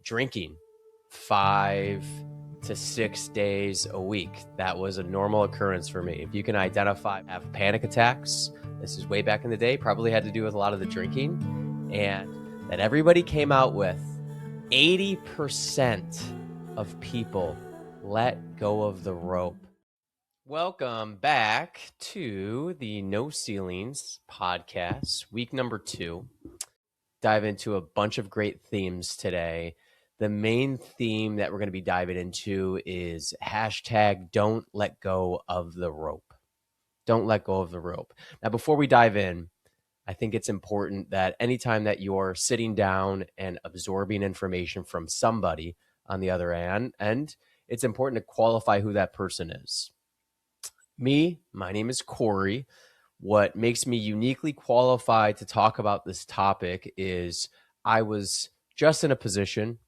Drinking 5 to 6 days a week. That was a normal occurrence for me. If you can identify, have panic attacks, this is way back in the day, probably had to do with a lot of the drinking, and that everybody came out with 80% of people let go of the rope. Welcome back to the No Ceilings podcast, week number 2. Dive into a bunch of great themes today. The main theme that we're going to be diving into is hashtag don't let go of the rope. Don't let go of the rope. Now, before we dive in, I think it's important that anytime that you're sitting down and absorbing information from somebody on the other end, it's important to qualify who that person is. My name is Corey. What makes me uniquely qualified to talk about this topic is I was just in a position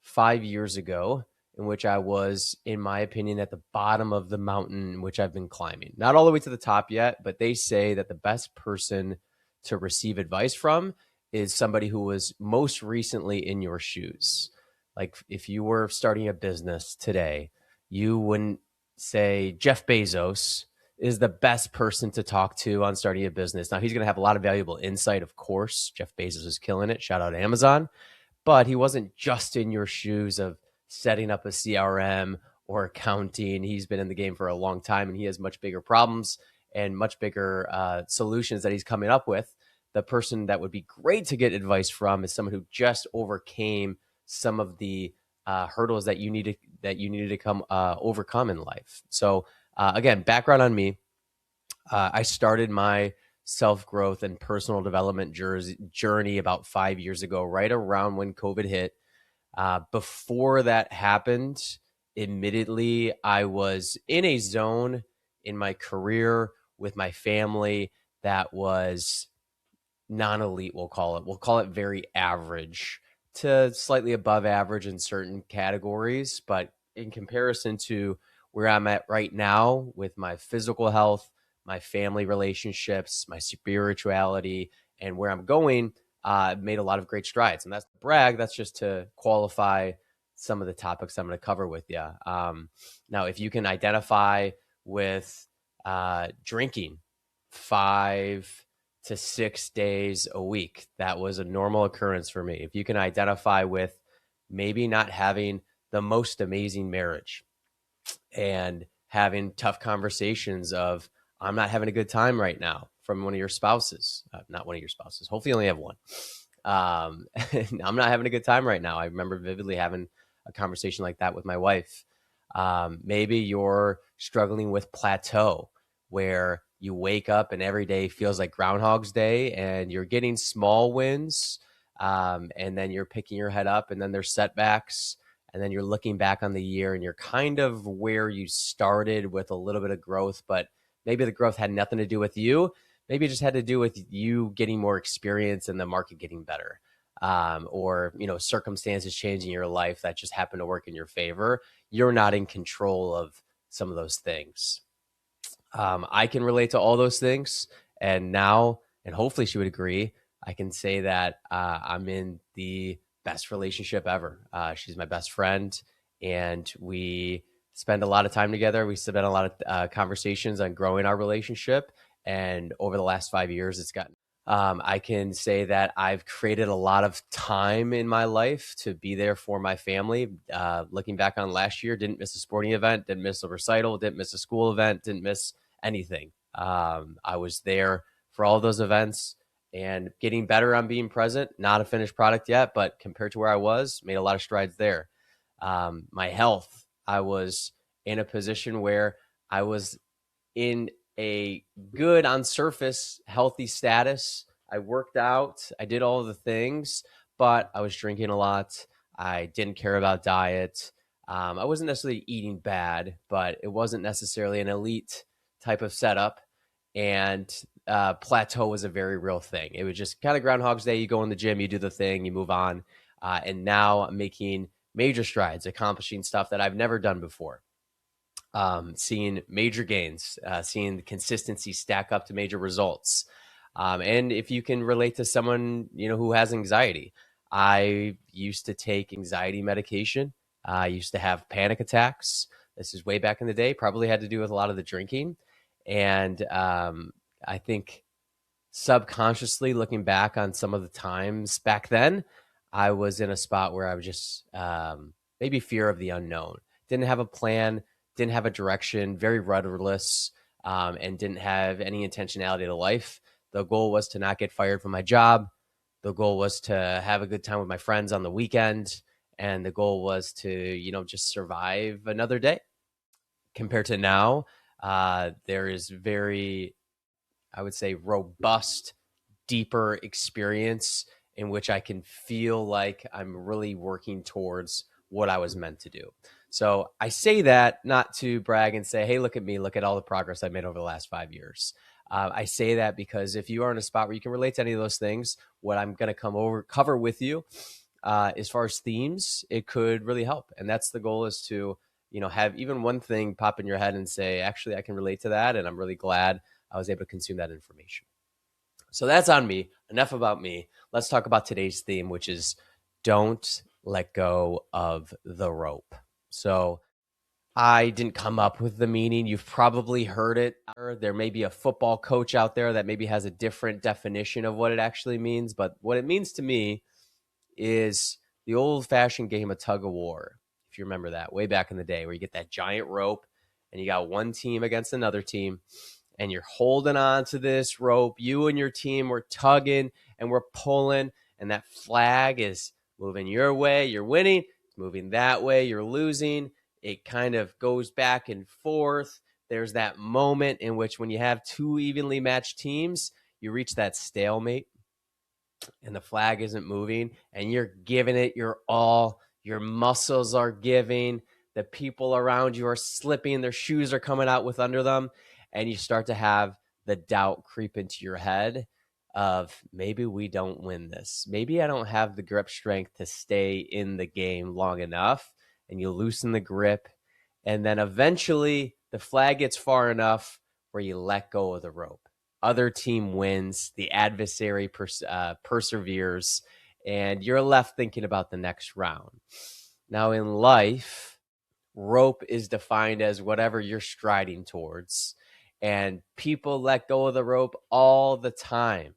5 years ago in which I was, in my opinion, at the bottom of the mountain in which I've been climbing. Not all the way to the top yet, but they say that the best person to receive advice from is somebody who was most recently in your shoes. Like if you were starting a business today, you wouldn't say Jeff Bezos is the best person to talk to on starting a business. Now, he's going to have a lot of valuable insight, of course. Jeff Bezos is killing it. Shout out to Amazon. But he wasn't just in your shoes of setting up a CRM or accounting. He's been in the game for a long time, and he has much bigger problems and much bigger solutions that he's coming up with. The person that would be great to get advice from is someone who just overcame some of the hurdles that you needed to overcome in life. So again, background on me. I started my self-growth and personal development journey about 5 years ago, right around when COVID hit. Before that happened, admittedly, I was in a zone in my career with my family that was non-elite, we'll call it. We'll call it very average to slightly above average in certain categories. But in comparison to where I'm at right now with my physical health, my family relationships, my spirituality, and where I'm going, I've made a lot of great strides. And that's to brag. That's just to qualify some of the topics I'm going to cover with you. Now, if you can identify with drinking 5 to 6 days a week, that was a normal occurrence for me. If you can identify with maybe not having the most amazing marriage and having tough conversations of, I'm not having a good time right now from one of your spouses, not one of your spouses. Hopefully you only have one. I'm not having a good time right now. I remember vividly having a conversation like that with my wife. Maybe you're struggling with plateau where you wake up and every day feels like Groundhog's Day and you're getting small wins. And then you're picking your head up and then there's setbacks. And then you're looking back on the year and you're kind of where you started with a little bit of growth, but maybe the growth had nothing to do with you. Maybe it just had to do with you getting more experience and the market getting better. Or, circumstances changing your life that just happen to work in your favor. You're not in control of some of those things. I can relate to all those things. And now, and hopefully she would agree, I can say that I'm in the best relationship ever. She's my best friend, and we spend a lot of time together. We spend a lot of conversations on growing our relationship. And over the last 5 years, it's gotten, I can say that I've created a lot of time in my life to be there for my family. Looking back on last year, didn't miss a sporting event, didn't miss a recital, didn't miss a school event, didn't miss anything. I was there for all those events and getting better on being present. Not a finished product yet, but compared to where I was, made a lot of strides there. My health, I was in a position where I was in a good on surface healthy status. I worked out, I did all the things, but I was drinking a lot. I didn't care about diet. I wasn't necessarily eating bad, but it wasn't necessarily an elite type of setup. And plateau was a very real thing. It was just kind of Groundhog's Day. You go in the gym, you do the thing, you move on. And now I'm making major strides, accomplishing stuff that I've never done before. Seeing major gains, seeing the consistency stack up to major results. And if you can relate to someone, who has anxiety, I used to take anxiety medication. I used to have panic attacks. This is way back in the day, probably had to do with a lot of the drinking. And I think subconsciously looking back on some of the times back then, I was in a spot where I was just maybe fear of the unknown. Didn't have a plan, didn't have a direction, very rudderless, and didn't have any intentionality to life. The goal was to not get fired from my job. The goal was to have a good time with my friends on the weekend. And the goal was to, just survive another day. Compared to now, there is very, I would say, robust, deeper experience in which I can feel like I'm really working towards what I was meant to do. So I say that not to brag and say, hey, look at me, look at all the progress I've made over the last 5 years. I say that because if you are in a spot where you can relate to any of those things, what I'm going to cover with you as far as themes, it could really help. And that's the goal, is to, have even one thing pop in your head and say, actually, I can relate to that. And I'm really glad I was able to consume that information. So that's on me. Enough about me. Let's talk about today's theme, which is don't let go of the rope. So I didn't come up with the meaning. You've probably heard it. There may be a football coach out there that maybe has a different definition of what it actually means. But what it means to me is the old-fashioned game of tug of war, if you remember that, way back in the day, where you get that giant rope and you got one team against another team, and you're holding on to this rope. You and your team were tugging and we're pulling, and that flag is moving your way, you're winning. It's moving that way, you're losing. It kind of goes back and forth. There's that moment in which, when you have two evenly matched teams, you reach that stalemate and the flag isn't moving, and you're giving it your all. Your muscles are giving. The people around you are slipping. Their shoes are coming out with under them. And you start to have the doubt creep into your head of, maybe we don't win this. Maybe I don't have the grip strength to stay in the game long enough. And you loosen the grip. And then eventually the flag gets far enough where you let go of the rope. Other team wins, the adversary perseveres, and you're left thinking about the next round. Now, in life, rope is defined as whatever you're striding towards, and people let go of the rope all the time.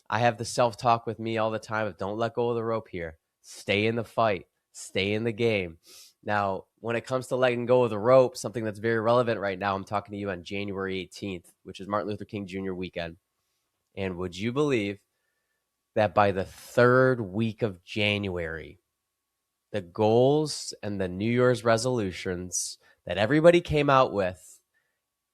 I have the self-talk with me all the time of, don't let go of the rope here. Stay in the fight. Stay in the game. Now, when it comes to letting go of the rope, something that's very relevant right now, I'm talking to you on January 18th, which is Martin Luther King Jr. weekend. And would you believe that by the third week of January, the goals and the New Year's resolutions that everybody came out with,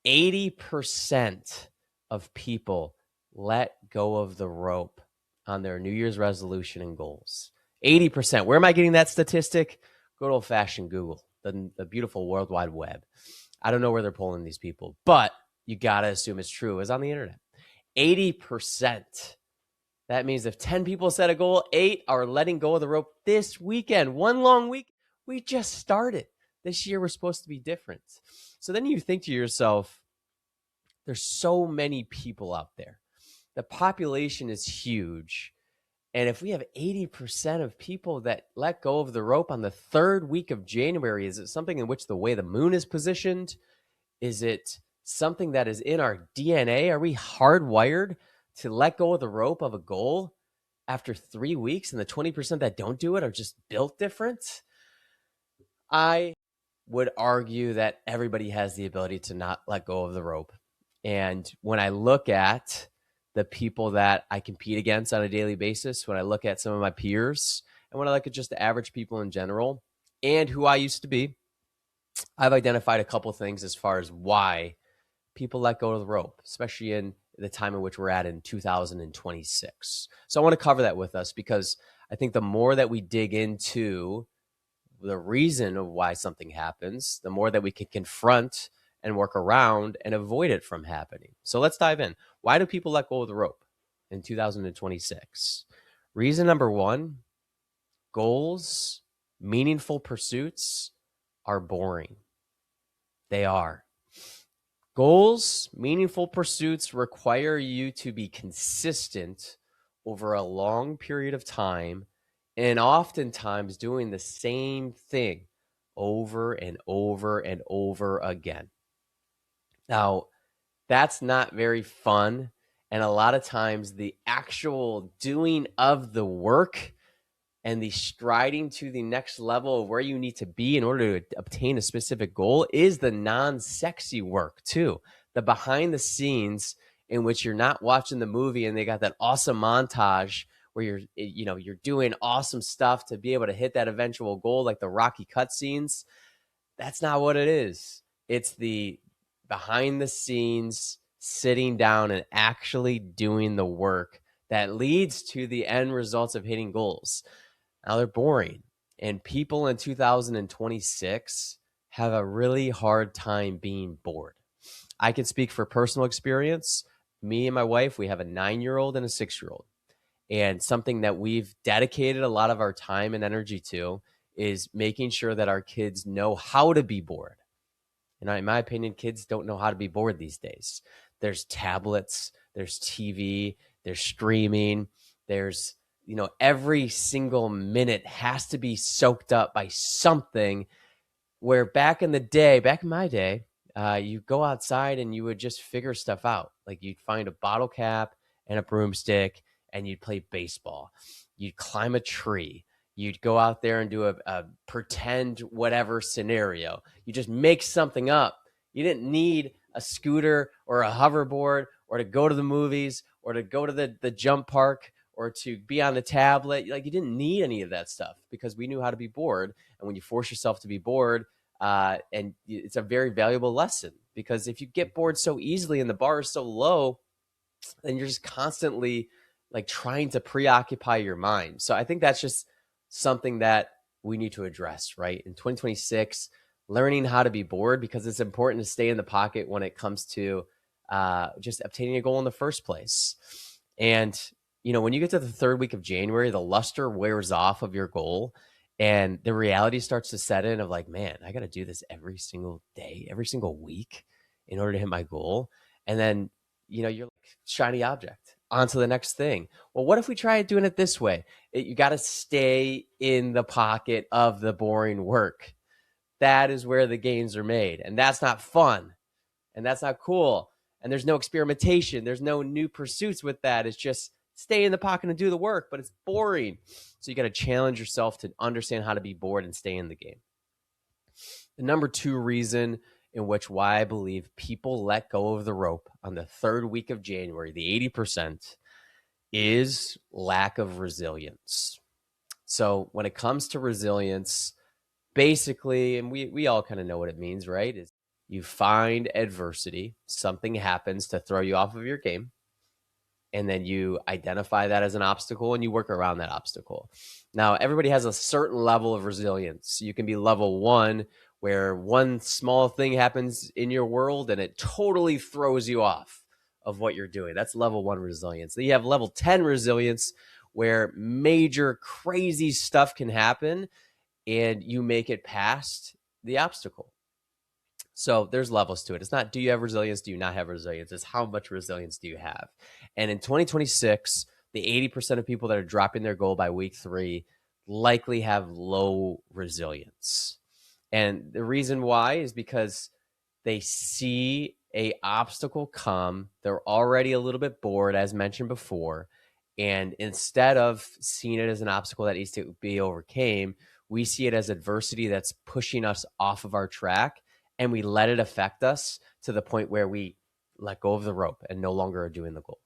80% of people let go of the rope on their New Year's resolution and goals. 80%. Where am I getting that statistic? Good old-fashioned Google, the beautiful World Wide Web. I don't know where they're pulling these people, but you got to assume it's true. It's on the internet. 80%. That means if 10 people set a goal, 8 are letting go of the rope this weekend. One long week. We just started. This year we're supposed to be different. So then you think to yourself, there's so many people out there. The population is huge. And if we have 80% of people that let go of the rope on the third week of January, is it something in which the way the moon is positioned? Is it something that is in our DNA? Are we hardwired to let go of the rope of a goal after 3 weeks, and the 20% that don't do it are just built different? I would argue that everybody has the ability to not let go of the rope. And when I look at the people that I compete against on a daily basis, when I look at some of my peers, and when I look at just the average people in general, and who I used to be, I've identified a couple things as far as why people let go of the rope, especially in the time in which we're at in 2026. So I want to cover that with us, because I think the more that we dig into the reason of why something happens, the more that we can confront and work around and avoid it from happening. So let's dive in. Why do people let go of the rope in 2026? Reason number one, goals, meaningful pursuits are boring. They are. Goals, meaningful pursuits require you to be consistent over a long period of time and oftentimes doing the same thing over and over and over again. Now, that's not very fun. And a lot of times, the actual doing of the work and the striding to the next level of where you need to be in order to obtain a specific goal is the non-sexy work too. The behind the scenes in which you're not watching the movie and they got that awesome montage where you're doing awesome stuff to be able to hit that eventual goal, like the Rocky cutscenes. That's not what it is. It's the behind the scenes, sitting down and actually doing the work that leads to the end results of hitting goals. Now they're boring. And people in 2026 have a really hard time being bored. I can speak for personal experience. Me and my wife, we have a 9-year-old and a 6-year-old. And something that we've dedicated a lot of our time and energy to is making sure that our kids know how to be bored. And in my opinion, kids don't know how to be bored these days. There's tablets, there's TV, there's streaming, there's, every single minute has to be soaked up by something. Where back in my day, you go outside and you would just figure stuff out. Like you'd find a bottle cap and a broomstick and you'd play baseball. You'd climb a tree. You'd go out there and do a pretend whatever scenario. You just make something up. You didn't need a scooter or a hoverboard or to go to the movies or to go to the jump park or to be on the tablet. Like you didn't need any of that stuff because we knew how to be bored. And when you force yourself to be bored, and it's a very valuable lesson, because if you get bored so easily and the bar is so low, then you're just constantly like trying to preoccupy your mind. So I think that's just something that we need to address, right? In 2026, learning how to be bored, because it's important to stay in the pocket when it comes to just obtaining a goal in the first place. And, when you get to the third week of January, the luster wears off of your goal and the reality starts to set in of like, man, I got to do this every single day, every single week in order to hit my goal. And then, you're like shiny object onto the next thing. Well, what if we try doing it this way? You got to stay in the pocket of the boring work. That is where the gains are made. And that's not fun. And that's not cool. And there's no experimentation. There's no new pursuits with that. It's just stay in the pocket and do the work, but it's boring. So you got to challenge yourself to understand how to be bored and stay in the game. The number 2 reason in which why I believe people let go of the rope on the third week of January, the 80%, is lack of resilience. So when it comes to resilience, basically, and we all kind of know what it means, right? Is you find adversity, something happens to throw you off of your game, and then you identify that as an obstacle and you work around that obstacle. Now, everybody has a certain level of resilience. You can be level 1, where one small thing happens in your world and it totally throws you off of what you're doing. That's level 1 resilience. Then you have level 10 resilience, where major crazy stuff can happen and you make it past the obstacle. So there's levels to it. It's not, do you have resilience? Do you not have resilience? It's how much resilience do you have? And in 2026, the 80% of people that are dropping their goal by week 3 likely have low resilience. And the reason why is because they see a obstacle come. They're already a little bit bored, as mentioned before. And instead of seeing it as an obstacle that needs to be overcame, we see it as adversity that's pushing us off of our track, and we let it affect us to the point where we let go of the rope and no longer are doing the goal.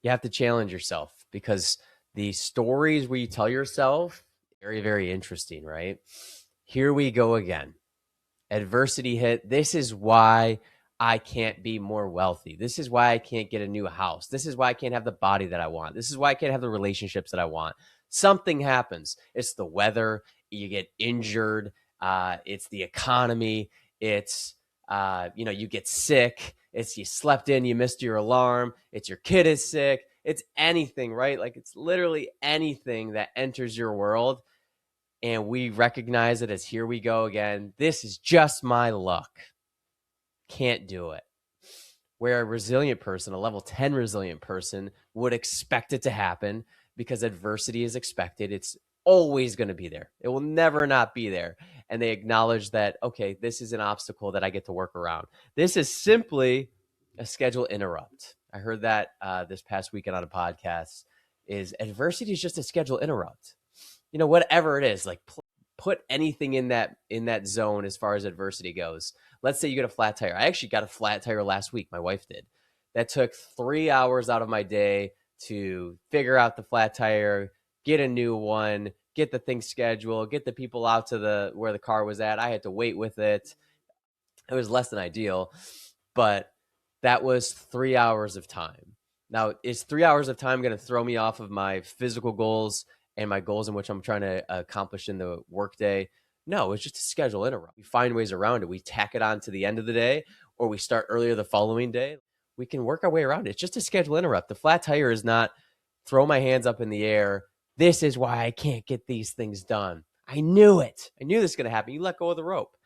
You have to challenge yourself, because the stories where you tell yourself, very, very interesting, right? Here we go again. Adversity hit. This is why I can't be more wealthy. This is why I can't get a new house. This is why I can't have the body that I want. This is why I can't have the relationships that I want. Something happens. It's the weather. You get injured. It's the economy. It's, you get sick. It's you slept in, you missed your alarm. It's your kid is sick. It's anything, right? Like it's literally anything that enters your world. And we recognize it as, here we go again. This is just my luck. Can't do it. Where a resilient person, a level 10 resilient person, would expect it to happen, because adversity is expected. It's always going to be there. It will never not be there. And they acknowledge that, okay, this is an obstacle that I get to work around. This is simply a schedule interrupt. I heard that this past weekend on a podcast. Is adversity is just a schedule interrupt. Whatever it is, like put anything in that zone as far as adversity goes. Let's say you get a flat tire. I actually got a flat tire last week. My wife did. That took 3 hours out of my day to figure out the flat tire, get a new one, get the thing scheduled, get the people out to where the car was at. I had to wait with it. It was less than ideal, but that was 3 hours of time. Now, is 3 hours of time going to throw me off of my physical goals and my goals in which I'm trying to accomplish in the workday? No, it's just a schedule interrupt. We find ways around it. We tack it on to the end of the day, or we start earlier the following day. We can work our way around it. It's just a schedule interrupt. The flat tire is not throw my hands up in the air. This is why I can't get these things done. I knew it. I knew this was going to happen. You let go of the rope.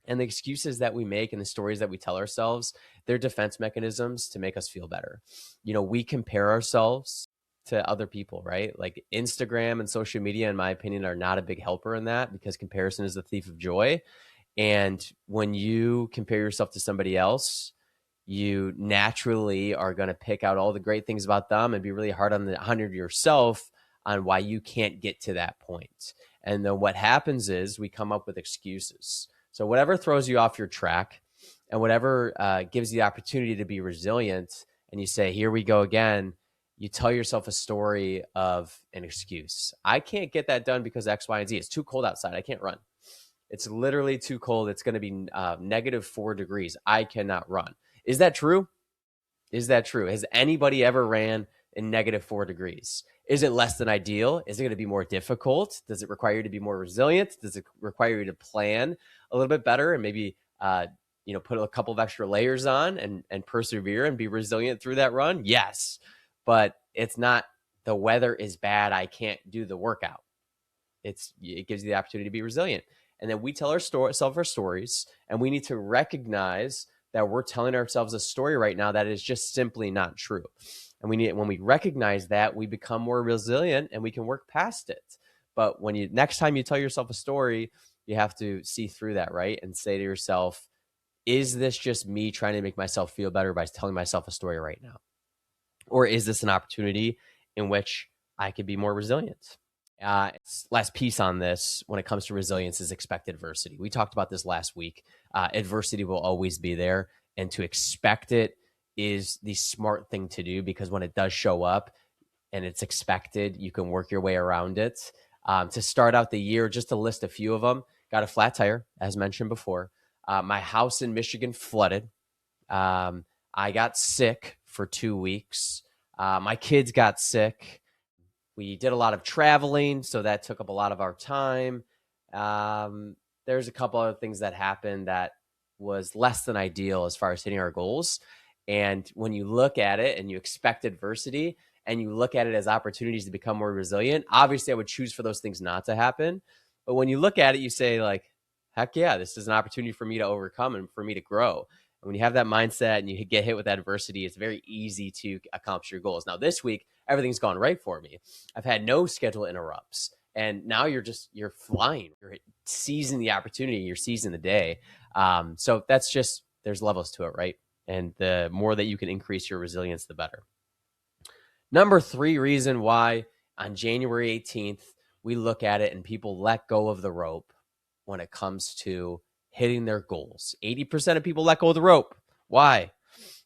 And the excuses that we make and the stories that we tell ourselves, they're defense mechanisms to make us feel better. We compare ourselves to other people, right? Like Instagram and social media, in my opinion, are not a big helper in that, because comparison is the thief of joy. And when you compare yourself to somebody else, you naturally are going to pick out all the great things about them and be really hard on yourself on why you can't get to that point. And then what happens is we come up with excuses. So whatever throws you off your track and whatever gives you the opportunity to be resilient, and you say, here we go again, you tell yourself a story of an excuse. I can't get that done because X, Y, and Z. It's too cold outside. I can't run. It's literally too cold. It's going to be -4 degrees. I cannot run. Is that true? Is that true? Has anybody ever ran in -4 degrees? Is it less than ideal? Is it going to be more difficult? Does it require you to be more resilient? Does it require you to plan a little bit better and maybe put a couple of extra layers on and persevere and be resilient through that run? Yes, but it's not the weather is bad, I can't do the workout. It gives you the opportunity to be resilient. And then we tell ourselves our stories, and we need to recognize that we're telling ourselves a story right now that is just simply not true. And when we recognize that, we become more resilient and we can work past it. But next time you tell yourself a story, you have to see through that, right? And say to yourself, is this just me trying to make myself feel better by telling myself a story right now? Or is this an opportunity in which I could be more resilient? Last piece on this when it comes to resilience is expect adversity. We talked about this last week. Adversity will always be there, and to expect it is the smart thing to do, because when it does show up and it's expected, you can work your way around it. To start out the year, just to list a few of them, got a flat tire, as mentioned before. My house in Michigan flooded. I got sick for 2 weeks. My kids got sick. We did a lot of traveling, so that took up a lot of our time. There's a couple other things that happened that was less than ideal as far as hitting our goals. And when you look at it and you expect adversity and you look at it as opportunities to become more resilient, obviously I would choose for those things not to happen. But when you look at it, you say like, heck yeah, this is an opportunity for me to overcome and for me to grow. And when you have that mindset and you get hit with adversity, it's very easy to accomplish your goals. Now, this week, everything's gone right for me. I've had no schedule interrupts. And now you're flying. You're seizing the opportunity. You're seizing the day. So that's just, there's levels to it, right? And the more that you can increase your resilience, the better. Number 3 reason why on January 18th, we look at it and people let go of the rope when it comes to hitting their goals. 80% of people let go of the rope. Why?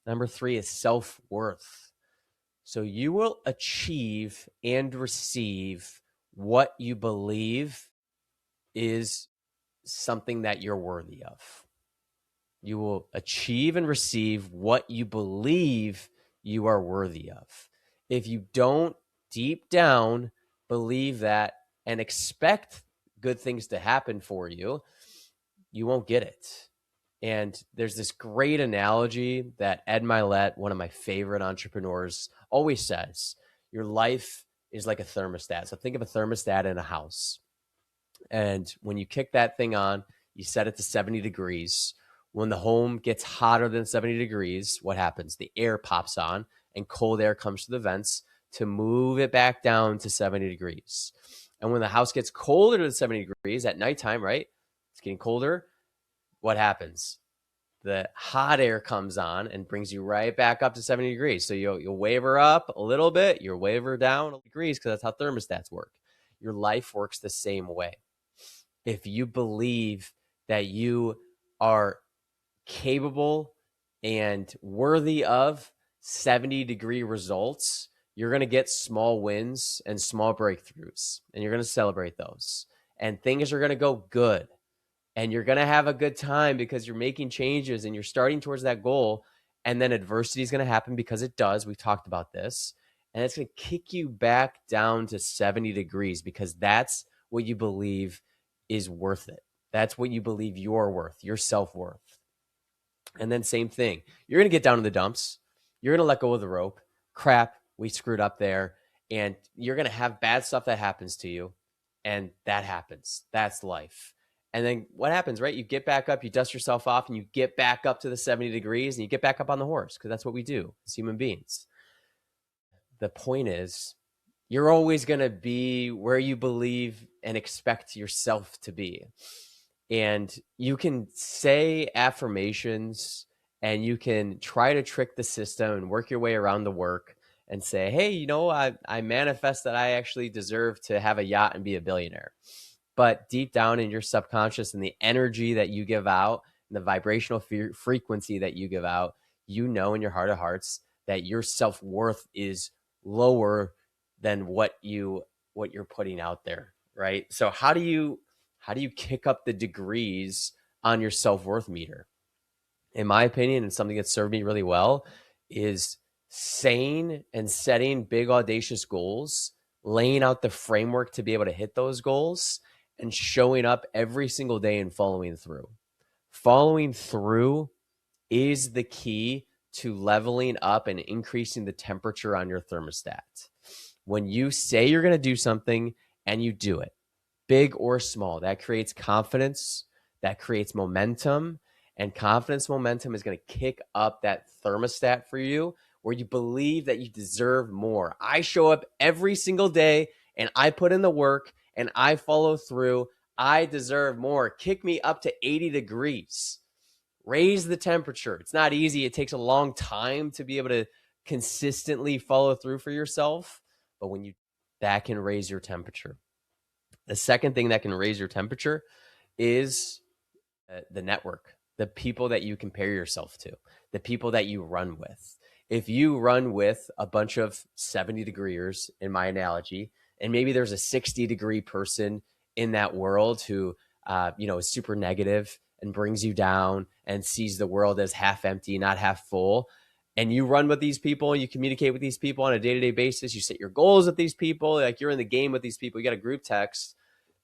Number 3 is self-worth. So you will achieve and receive what you believe is something that you're worthy of. You will achieve and receive what you believe you are worthy of. If you don't deep down believe that and expect good things to happen for you, you won't get it. And there's this great analogy that Ed Milet, one of my favorite entrepreneurs, always says. Your life is like a thermostat. So think of a thermostat in a house. And when you kick that thing on, you set it to 70 degrees. When the home gets hotter than 70 degrees, what happens? The air pops on and cold air comes to the vents to move it back down to 70 degrees. And when the house gets colder to 70 degrees at nighttime, right? It's getting colder. What happens? The hot air comes on and brings you right back up to 70 degrees. So you'll waver up a little bit, you'll waver down degrees because that's how thermostats work. Your life works the same way. If you believe that you are capable and worthy of 70-degree results, you're going to get small wins and small breakthroughs, and you're going to celebrate those. And things are going to go good. And you're going to have a good time because you're making changes and you're starting towards that goal. And then adversity is going to happen because it does. We've talked about this. And it's going to kick you back down to 70 degrees because that's what you believe is worth it. That's what you believe you're worth, your self-worth. And then same thing. You're going to get down in the dumps. You're going to let go of the rope. Crap, we screwed up there. And you're going to have bad stuff that happens to you. And that happens. That's life. And then what happens, right? You get back up, you dust yourself off, and you get back up to the 70 degrees, and you get back up on the horse because that's what we do as human beings. The point is, you're always going to be where you believe and expect yourself to be. And you can say affirmations and you can try to trick the system and work your way around the work and say, hey, I manifest that I actually deserve to have a yacht and be a billionaire. But deep down in your subconscious and the energy that you give out and the vibrational frequency that you give out, in your heart of hearts that your self-worth is lower than what you're putting out there, right? So how do you kick up the degrees on your self-worth meter? In my opinion, and something that served me really well, is saying and setting big audacious goals, laying out the framework to be able to hit those goals, and showing up every single day and following through. Following through is the key to leveling up and increasing the temperature on your thermostat. When you say you're going to do something and you do it, big or small, that creates confidence, that creates momentum, and confidence momentum is going to kick up that thermostat for you where you believe that you deserve more. I show up every single day and I put in the work and I follow through. I deserve more. Kick me up to 80 degrees. Raise the temperature. It's not easy. It takes a long time to be able to consistently follow through for yourself. But that can raise your temperature. The second thing that can raise your temperature is the network, the people that you compare yourself to, the people that you run with. If you run with a bunch of 70 degreers, in my analogy, and maybe there's a 60-degree person in that world who, is super negative and brings you down and sees the world as half empty, not half full, and you run with these people and you communicate with these people on a day-to-day basis, you set your goals with these people, like you're in the game with these people, you got a group text,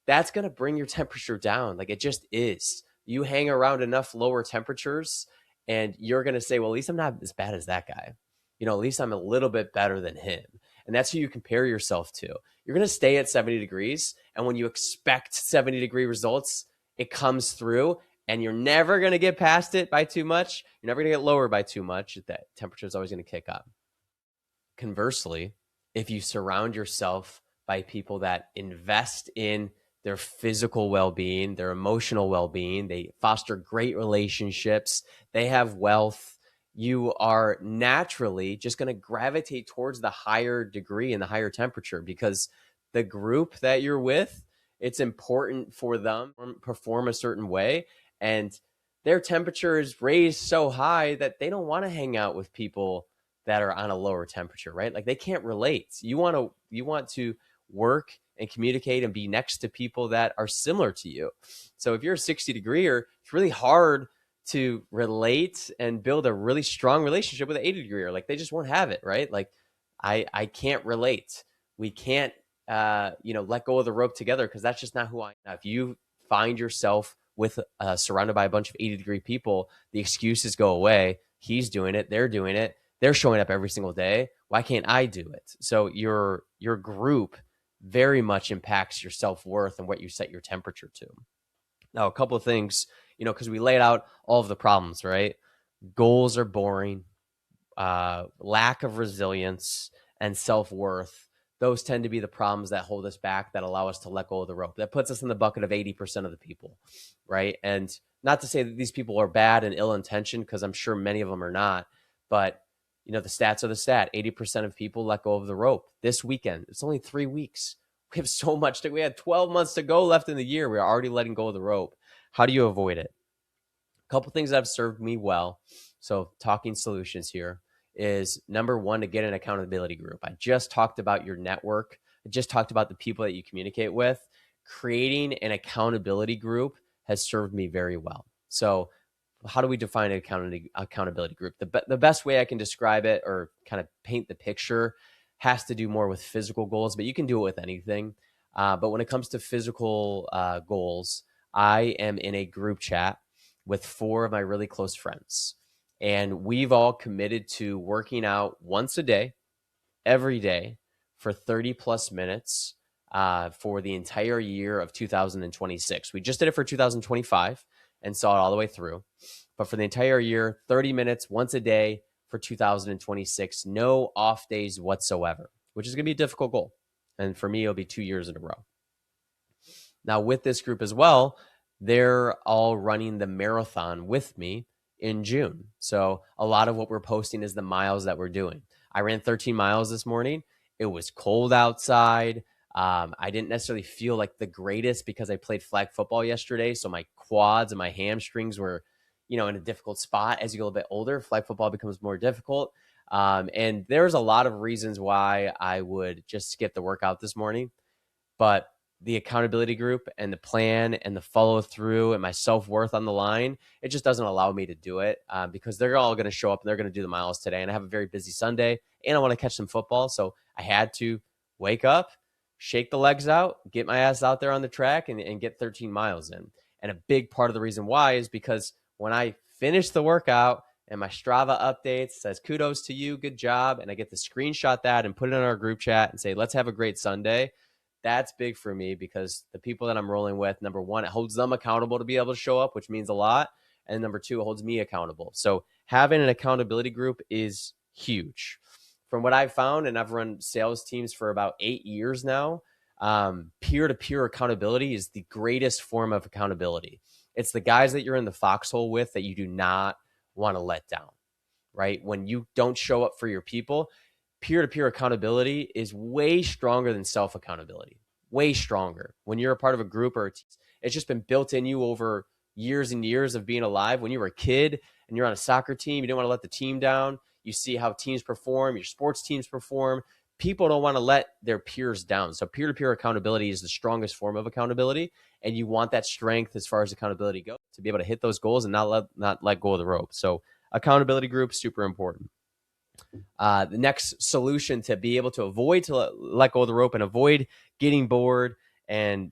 that's going to bring your temperature down. Like it just is. You hang around enough lower temperatures and you're going to say, well, at least I'm not as bad as that guy. At least I'm a little bit better than him. And that's who you compare yourself to. You're going to stay at 70 degrees. And when you expect 70-degree results, it comes through and you're never going to get past it by too much. You're never going to get lower by too much. That temperature is always going to kick up. Conversely, if you surround yourself by people that invest in their physical well-being, their emotional well-being, they foster great relationships, they have wealth, you are naturally just going to gravitate towards the higher degree and the higher temperature because the group that you're with, it's important for them to perform a certain way. And their temperature is raised so high that they don't want to hang out with people that are on a lower temperature, right? Like they can't relate. You want to work and communicate and be next to people that are similar to you. So if you're a 60 degreer, it's really hard to relate and build a really strong relationship with an 80 degreer. Like they just won't have it, right? Like I can't relate. We can't, let go of the rope together because that's just not who I am. Now, if you find yourself with surrounded by a bunch of 80-degree people, the excuses go away. He's doing it. They're doing it. They're showing up every single day. Why can't I do it? So your group very much impacts your self-worth and what you set your temperature to. Now, a couple of things, because we laid out all of the problems, right? Goals are boring, lack of resilience and self-worth. those tend to be the problems that hold us back, that allow us to let go of the rope. That puts us in the bucket of 80% of the people, right? And not to say that these people are bad and ill-intentioned, because I'm sure many of them are not, but the stats are the stat. 80% of people let go of the rope this weekend. It's only 3 weeks. We have so much we had 12 months to go left in the year. We're already letting go of the rope. How do you avoid it? A couple things that have served me well. So talking solutions here is number one, to get an accountability group. I just talked about your network. I just talked about the people that you communicate with. Creating an accountability group has served me very well. So how do we define an accountability group? The best way I can describe it, or kind of paint the picture, has to do more with physical goals, but you can do it with anything. But when it comes to physical goals, I am in a group chat with 4 of my really close friends. And we've all committed to working out once a day, every day, for 30 plus minutes for the entire year of 2026. We just did it for 2025 and saw it all the way through. But for the entire year, 30 minutes once a day for 2026, no off days whatsoever, which is going to be a difficult goal. And for me, it'll be 2 years in a row. Now, with this group as well, they're all running the marathon with me in June. So a lot of what we're posting is the miles that we're doing. I ran 13 miles this morning. It was cold outside. I didn't necessarily feel like the greatest because I played flag football yesterday. So my quads and my hamstrings were, in a difficult spot. As you get a little bit older, flag football becomes more difficult. And there's a lot of reasons why I would just skip the workout this morning. But the accountability group and the plan and the follow through and my self-worth on the line, it just doesn't allow me to do it because they're all going to show up and they're going to do the miles today. And I have a very busy Sunday and I want to catch some football. So I had to wake up, shake the legs out, get my ass out there on the track and get 13 miles in. And a big part of the reason why is because when I finish the workout and my Strava updates says, kudos to you, good job. And I get to screenshot that and put it in our group chat and say, let's have a great Sunday. That's big for me because the people that I'm rolling with, number one, it holds them accountable to be able to show up, which means a lot. And number two, it holds me accountable. So having an accountability group is huge. From what I've found, and I've run sales teams for about 8 years now, peer-to-peer accountability is the greatest form of accountability. It's the guys that you're in the foxhole with that you do not want to let down, right? When you don't show up for your people, peer-to-peer accountability is way stronger than self-accountability, way stronger. When you're a part of a group or a team, it's just been built in you over years and years of being alive. When you were a kid and you're on a soccer team, you don't want to let the team down. You see how teams perform, your sports teams perform. People don't want to let their peers down. So peer-to-peer accountability is the strongest form of accountability. And you want that strength as far as accountability goes to be able to hit those goals and not let go of the rope. So accountability group, super important. The next solution to be able to avoid to let go of the rope and avoid getting bored and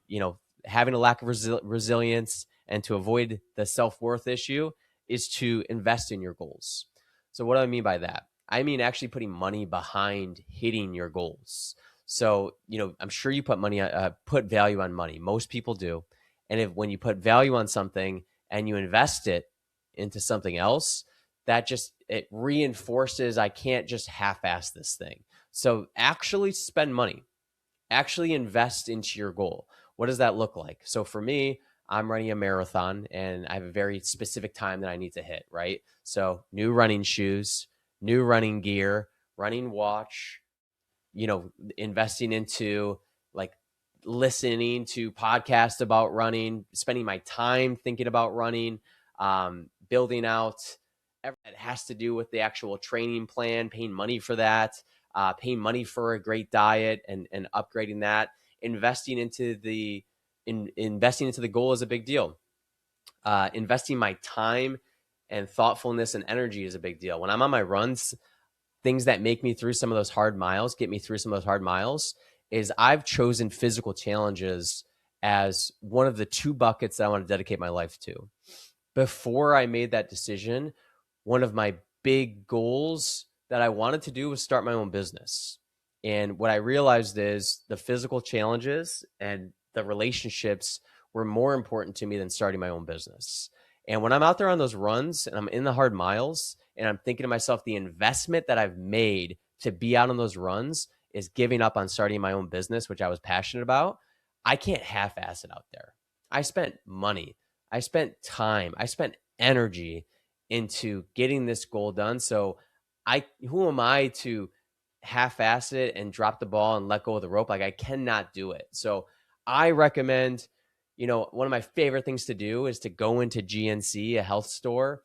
having a lack of resilience and to avoid the self-worth issue is to invest in your goals. So what do I mean by that? I mean actually putting money behind hitting your goals. So I'm sure you put value on money. Most people do. And when you put value on something and you invest it into something else, it reinforces I can't just half-ass this thing. So actually spend money, actually invest into your goal. What does that look like? So for me, I'm running a marathon and I have a very specific time that I need to hit, right? So new running shoes, new running gear, running watch, investing into like listening to podcasts about running, spending my time thinking about running, building out everything that has to do with the actual training plan, paying money for that, paying money for a great diet and upgrading that, investing into the goal is a big deal. Investing my time and thoughtfulness and energy is a big deal. When I'm on my runs, things that make me through some of those hard miles, get me through some of those hard miles, is I've chosen physical challenges as one of the 2 buckets that I want to dedicate my life to. Before I made that decision, one of my big goals that I wanted to do was start my own business. And what I realized is the physical challenges and the relationships were more important to me than starting my own business. And when I'm out there on those runs and I'm in the hard miles and I'm thinking to myself, the investment that I've made to be out on those runs is giving up on starting my own business, which I was passionate about. I can't half-ass it out there. I spent money, I spent time, I spent energy into getting this goal done. So who am I to half-ass it and drop the ball and let go of the rope? Like, I cannot do it. So I recommend, one of my favorite things to do is to go into GNC, a health store,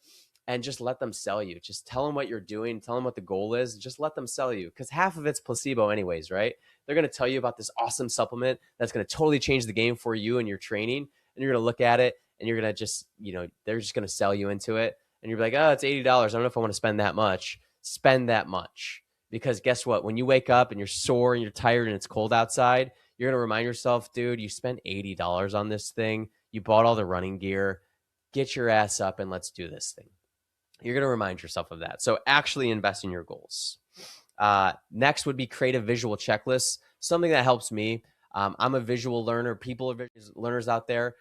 and just let them sell you. Just tell them what you're doing, tell them what the goal is, just let them sell you, because half of it's placebo anyways, right? They're going to tell you about this awesome supplement that's going to totally change the game for you and your training, and you're going to look at it and you're going to just, they're just going to sell you into it, and you're like, oh, it's $80. I don't know if I want to spend that much. Spend that much, because guess what? When you wake up and you're sore and you're tired and it's cold outside, you're going to remind yourself, dude, you spent $80 on this thing. You bought all the running gear. Get your ass up and let's do this thing. You're going to remind yourself of that. So actually invest in your goals. Next would be create a visual checklist, something that helps me. I'm a visual learner. People are visual learners out there.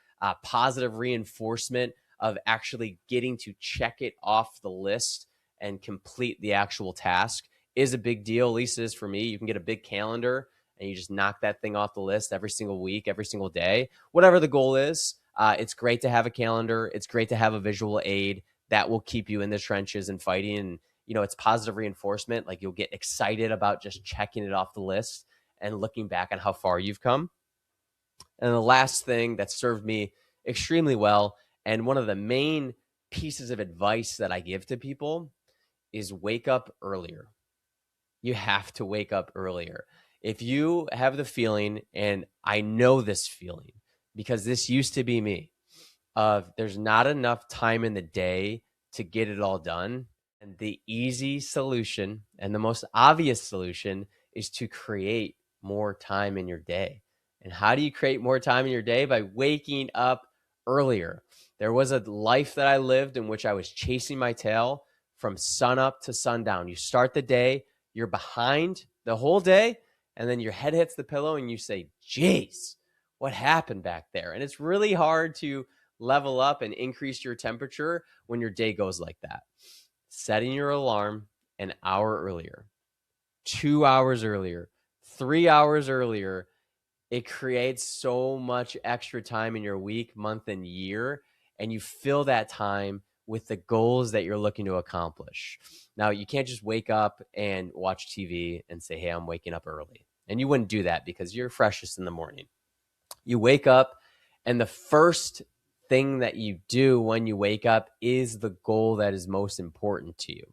Positive reinforcement of actually getting to check it off the list and complete the actual task is a big deal. At least it is for me. You can get a big calendar and you just knock that thing off the list every single week, every single day, whatever the goal is. It's great to have a calendar. It's great to have a visual aid that will keep you in the trenches and fighting. And, it's positive reinforcement. Like, you'll get excited about just checking it off the list and looking back on how far you've come. And the last thing that served me extremely well, and one of the main pieces of advice that I give to people, is wake up earlier. You have to wake up earlier. If you have the feeling, and I know this feeling because this used to be me, of there's not enough time in the day to get it all done. And the easy solution and the most obvious solution is to create more time in your day. And how do you create more time in your day? By waking up earlier. There was a life that I lived in which I was chasing my tail from sunup to sundown. You start the day, you're behind the whole day, and then your head hits the pillow and you say, geez, what happened back there? And it's really hard to level up and increase your temperature when your day goes like that. Setting your alarm an hour earlier, 2 hours earlier, 3 hours earlier, it creates so much extra time in your week, month, and year, and you fill that time with the goals that you're looking to accomplish. Now, you can't just wake up and watch TV and say, hey, I'm waking up early. And you wouldn't do that because you're freshest in the morning. You wake up, and the first thing that you do when you wake up is the goal that is most important to you.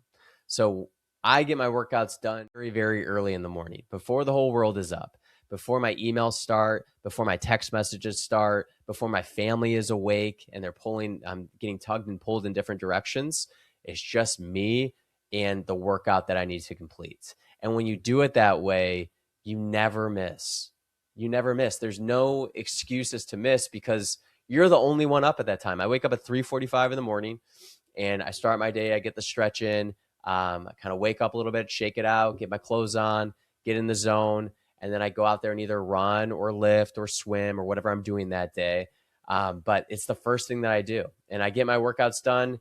So I get my workouts done very, very early in the morning, before the whole world is up, before my emails start, before my text messages start, before my family is awake and I'm getting tugged and pulled in different directions. It's just me and the workout that I need to complete. And when you do it that way, you never miss. You never miss. There's no excuses to miss because you're the only one up at that time. I wake up at 3:45 in the morning and I start my day. I get the stretch in. I kind of wake up a little bit, shake it out, get my clothes on, get in the zone. And then I go out there and either run or lift or swim or whatever I'm doing that day. But it's the first thing that I do. And I get my workouts done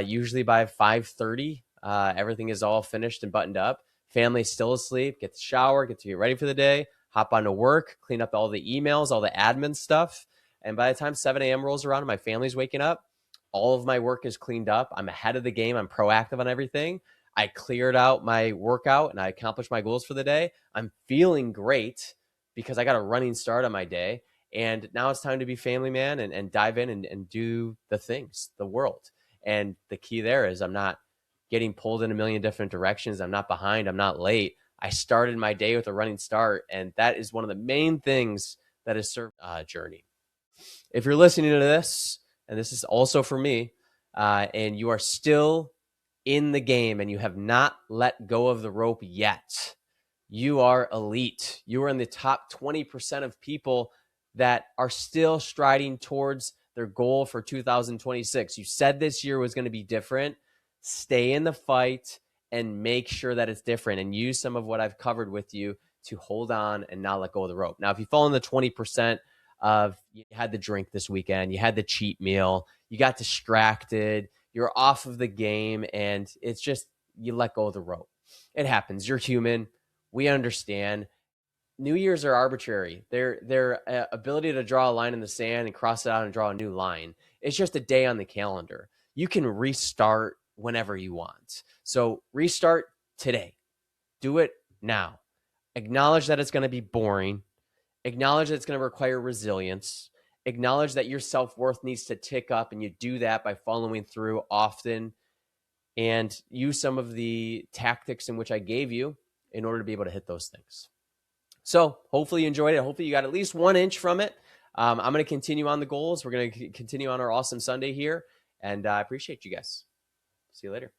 usually by 5:30. Everything is all finished and buttoned up. Family's still asleep, get the shower, get to get ready for the day, hop onto work, clean up all the emails, all the admin stuff. And by the time 7 a.m. rolls around and my family's waking up, all of my work is cleaned up. I'm ahead of the game. I'm proactive on everything. I cleared out my workout and I accomplished my goals for the day. I'm feeling great because I got a running start on my day. And now it's time to be family man and dive in and do the things, the world. And the key there is I'm not getting pulled in a million different directions. I'm not behind. I'm not late. I started my day with a running start. And that is one of the main things that has served journey. If you're listening to this, and this is also for me, and you are still in the game and you have not let go of the rope yet, you are elite. You are in the top 20% of people that are still striding towards their goal for 2026. You said this year was going to be different. Stay in the fight and make sure that it's different and use some of what I've covered with you to hold on and not let go of the rope. Now, if you fall in the 20% of you had the drink this weekend, you had the cheat meal, you got distracted, you're off of the game, and it's just you let go of the rope. It happens. You're human. We understand New Year's are arbitrary. Their ability to draw a line in the sand and cross it out and draw a new line. It's just a day on the calendar. You can restart whenever you want. So restart today. Do it now. Acknowledge that it's going to be boring. Acknowledge that it's going to require resilience. Acknowledge that your self-worth needs to tick up, and you do that by following through often, and use some of the tactics in which I gave you in order to be able to hit those things. So hopefully you enjoyed it. Hopefully you got at least 1 inch from it. I'm going to continue on the goals. We're going to continue on our awesome Sunday here. And I appreciate you guys. See you later.